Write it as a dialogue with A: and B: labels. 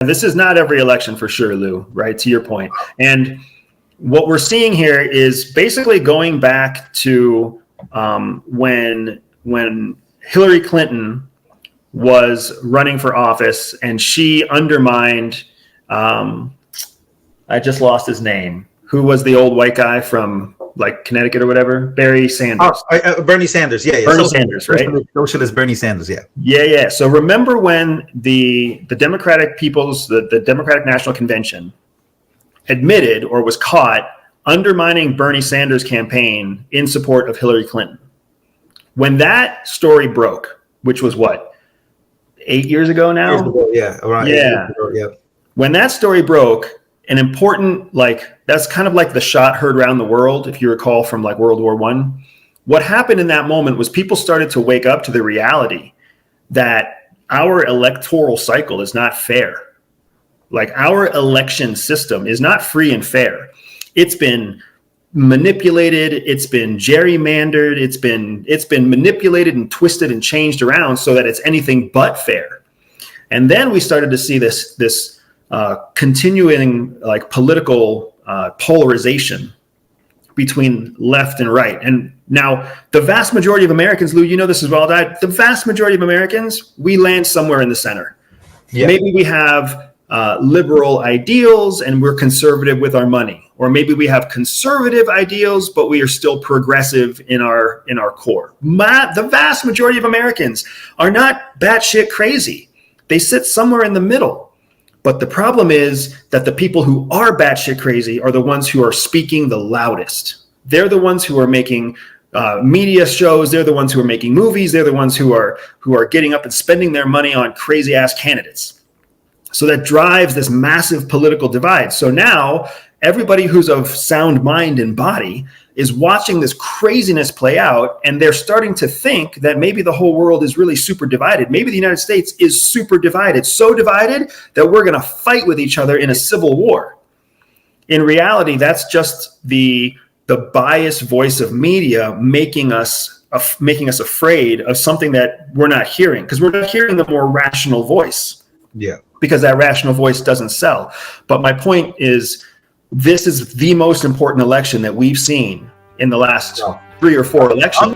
A: This is not every election for sure, Lou, right? To your point. And what we're seeing here is basically going back to when Hillary Clinton was running for office and she undermined, I just lost his name, who was the old white guy from like Connecticut or whatever, Bernie Sanders.
B: Bernie Sanders, yeah.
A: Bernie Sanders, right?
B: Socialist Bernie Sanders, yeah.
A: Yeah. So remember when the Democratic the Democratic National Convention admitted or was caught undermining Bernie Sanders' campaign in support of Hillary Clinton. When that story broke, which was what, 8 years ago now?
B: Yeah, around 8 years ago, yeah.
A: When that story broke, an important, that's kind of like the shot heard around the world, if you recall from like World War I. What happened in that moment was people started to wake up to the reality that our electoral cycle is not fair. Like our election system is not free and fair. It's been manipulated. It's been gerrymandered. It's been manipulated and twisted and changed around so that it's anything but fair. And then we started to see this continuing like political polarization between left and right. And now the vast majority of Americans, Lou, you know this as well, the vast majority of Americans, we land somewhere in the center. Yeah. Maybe we have liberal ideals and we're conservative with our money. Or maybe we have conservative ideals, but we are still progressive in our core. The vast majority of Americans are not batshit crazy. They sit somewhere in the middle. But the problem is that the people who are batshit crazy are the ones who are speaking the loudest. They're the ones who are making media shows. They're the ones who are making movies. They're the ones who are getting up and spending their money on crazy ass candidates. So that drives this massive political divide. So now everybody who's of sound mind and body is watching this craziness play out, and they're starting to think that maybe the whole world is really super divided. Maybe the United States is super divided, so divided that we're going to fight with each other in a civil war. In reality, that's just the biased voice of media making us afraid of something that we're not hearing, because we're not hearing the more rational voice.
B: Yeah.
A: Because that rational voice doesn't sell. But my point is, this is the most important election that we've seen in the last 3 or 4 elections.